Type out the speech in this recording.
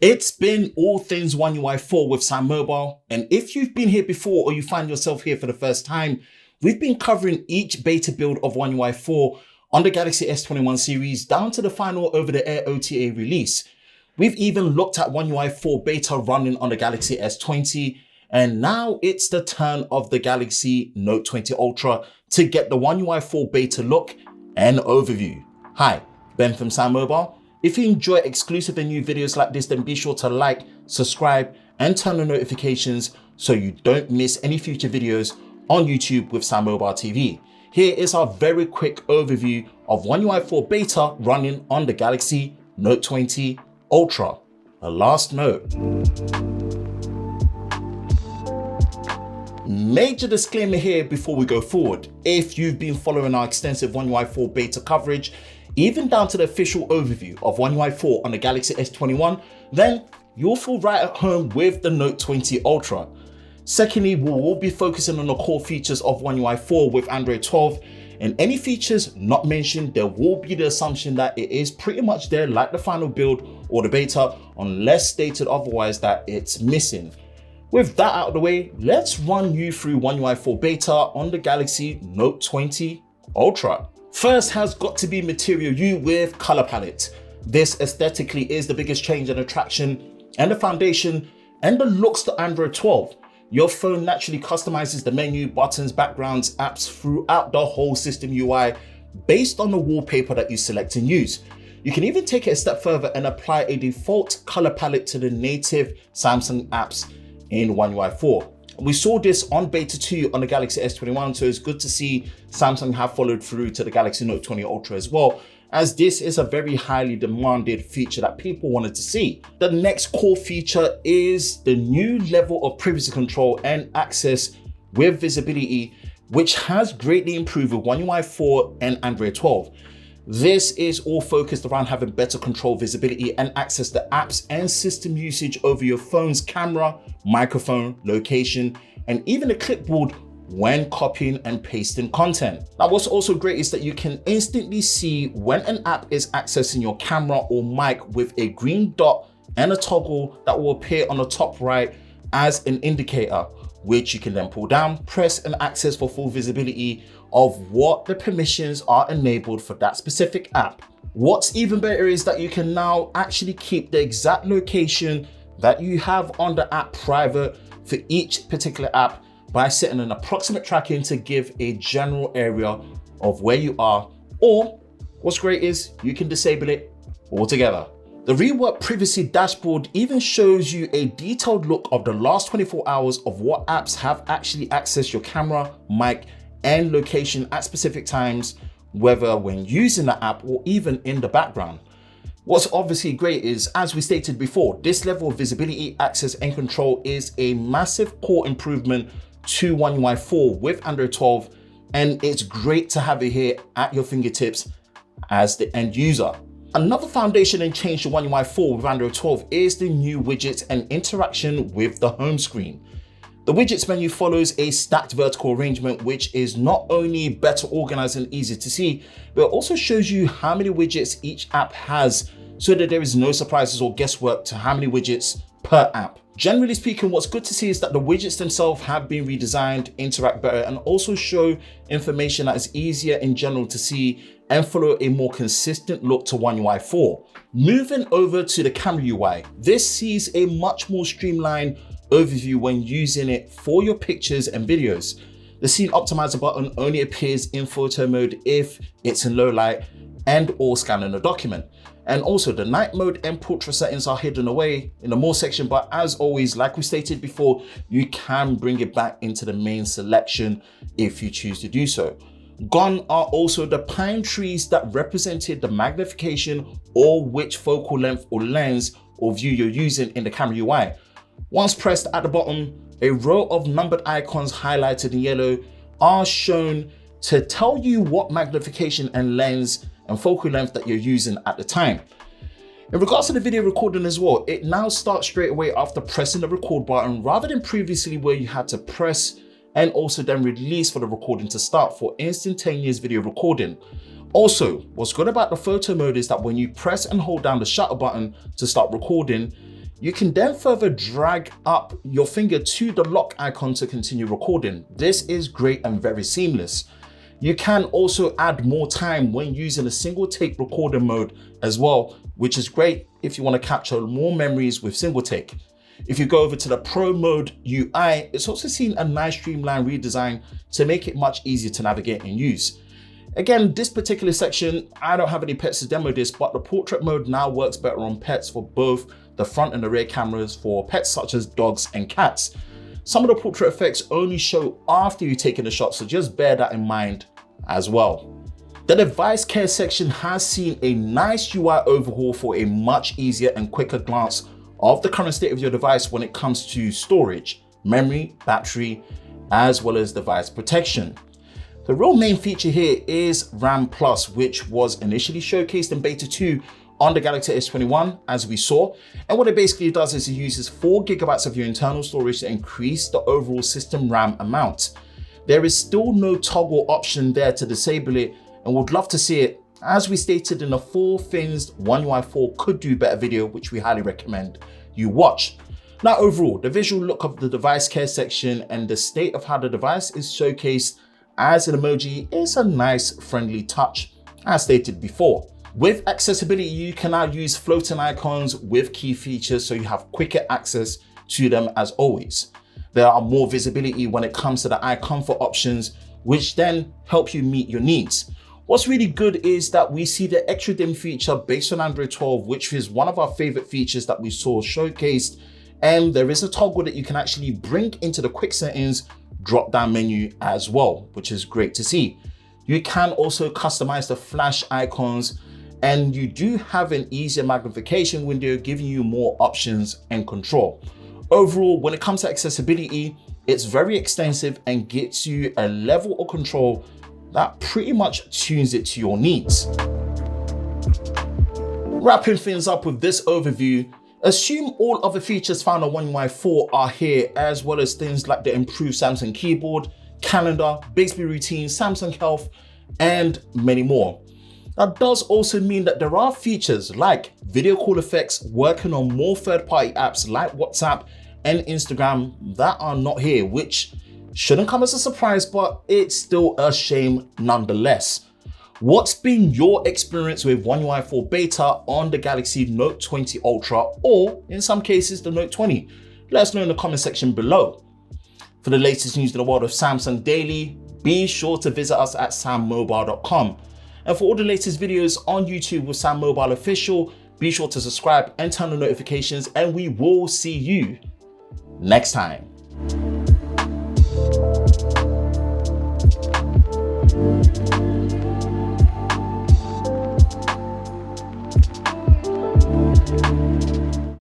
It's been all things One UI 4 with SamMobile, and if you've been here before or you find yourself here for the first time, we've been covering each beta build of One UI 4 on the Galaxy S21 series down to the final over-the-air OTA release. We've even looked at One UI 4 beta running on the Galaxy S20, and now it's the turn of the Galaxy Note 20 Ultra to get the One UI 4 beta look and overview. Hi, Ben from SamMobile. If you enjoy exclusive and new videos like this, then be sure to like, subscribe, and turn on notifications so you don't miss any future videos on YouTube with SamMobile TV. Here is our very quick overview of One UI 4 beta running on the Galaxy Note 20 Ultra. A last note. Major disclaimer here before we go forward. If you've been following our extensive One UI 4 beta coverage, even down to the official overview of One UI 4 on the Galaxy S21, then you'll feel right at home with the Note 20 Ultra. Secondly, we will be focusing on the core features of One UI 4 with Android 12, and any features not mentioned, there will be the assumption that it is pretty much there like the final build or the beta, unless stated otherwise that it's missing. With that out of the way, let's run you through One UI 4 beta on the Galaxy Note 20 Ultra. First has got to be Material U with color palette. This aesthetically is the biggest change and attraction and the foundation and the looks to Android 12. Your phone naturally customizes the menu, buttons, backgrounds, apps throughout the whole system UI based on the wallpaper that you select and use. You can even take it a step further and apply a default color palette to the native Samsung apps in One UI 4. We saw this on beta 2 on the Galaxy S21, so it's good to see Samsung have followed through to the Galaxy Note 20 Ultra as well, as this is a very highly demanded feature that people wanted to see. The next core feature is the new level of privacy control and access with visibility, which has greatly improved with One UI 4 and Android 12. This is all focused around having better control, visibility, and access to apps and system usage over your phone's camera, microphone, location, and even a clipboard when copying and pasting content. Now, what's also great is that you can instantly see when an app is accessing your camera or mic with a green dot and a toggle that will appear on the top right as an indicator, which you can then pull down, press, and access for full visibility of what the permissions are enabled for that specific app. What's even better is that you can now actually keep the exact location that you have on the app private for each particular app by setting an approximate tracking to give a general area of where you are, or what's great is you can disable it altogether. The reworked privacy dashboard even shows you a detailed look of the last 24 hours of what apps have actually accessed your camera, mic, and location at specific times, whether when using the app or even in the background. What's obviously great is, as we stated before, this level of visibility, access, and control is a massive core improvement to One UI 4 with Android 12, and it's great to have it here at your fingertips as the end user. Another foundation and change to One UI 4 with Android 12 is the new widgets and interaction with the home screen. The widgets menu follows a stacked vertical arrangement, which is not only better organized and easy to see, but it also shows you how many widgets each app has so that there is no surprises or guesswork to how many widgets per app. Generally speaking, what's good to see is that the widgets themselves have been redesigned, interact better, and also show information that is easier in general to see and follow a more consistent look to One UI 4. Moving over to the camera UI, this sees a much more streamlined overview when using it for your pictures and videos. The scene optimizer button only appears in photo mode if it's in low light and or scanning a document. And also the night mode and portrait settings are hidden away in the more section, but as always, like we stated before, you can bring it back into the main selection if you choose to do so. Gone are also the pine trees that represented the magnification or which focal length or lens or view you're using in the camera UI. Once pressed at the bottom, a row of numbered icons highlighted in yellow are shown to tell you what magnification and lens and focal length that you're using at the time. In regards to the video recording as well, it now starts straight away after pressing the record button rather than previously where you had to press and also then release for the recording to start for instantaneous video recording. Also, what's good about the photo mode is that when you press and hold down the shutter button to start recording, You can then further drag up your finger to the lock icon to continue recording. This is great and very seamless. You can also add more time when using a single take recording mode as well, which is great if you want to capture more memories with single take. If you go over to the Pro mode UI, it's also seen a nice streamlined redesign to make it much easier to navigate and use. Again, this particular section, I don't have any pets to demo this, but the portrait mode now works better on pets for both the front and the rear cameras for pets such as dogs and cats. Some of the portrait effects only show after you've taken the shot, so just bear that in mind as well. The device care section has seen a nice UI overhaul for a much easier and quicker glance of the current state of your device when it comes to storage, memory, battery, as well as device protection. The real main feature here is RAM Plus, which was initially showcased in Beta 2 on the Galaxy S21, as we saw. And what it basically does is it uses 4 GB of your internal storage to increase the overall system RAM amount. There is still no toggle option there to disable it, and would love to see it. As we stated in the 4 things One UI 4 could do better video, which we highly recommend you watch. Now overall, the visual look of the device care section and the state of how the device is showcased as an emoji is a nice friendly touch, as stated before. With accessibility, you can now use floating icons with key features so you have quicker access to them as always. There are more visibility when it comes to the eye comfort options, which then help you meet your needs. What's really good is that we see the extra dim feature based on Android 12, which is one of our favorite features that we saw showcased. And there is a toggle that you can actually bring into the quick settings drop-down menu as well, which is great to see. You can also customize the flash icons, and you do have an easier magnification window, giving you more options and control. Overall, when it comes to accessibility, it's very extensive and gets you a level of control that pretty much tunes it to your needs. Wrapping things up with this overview, assume all other features found on One UI 4 are here, as well as things like the improved Samsung keyboard, calendar, Bixby routine, Samsung Health, and many more. That does also mean that there are features like video call effects working on more third-party apps like WhatsApp and Instagram that are not here, which shouldn't come as a surprise, but it's still a shame nonetheless. What's been your experience with One UI 4 beta on the Galaxy Note 20 Ultra, or in some cases the Note 20? Let us know in the comment section below. For the latest news in the world of Samsung Daily, be sure to visit us at SamMobile.com. And for all the latest videos on YouTube with SamMobile Official, be sure to subscribe and turn on notifications, and we will see you next time.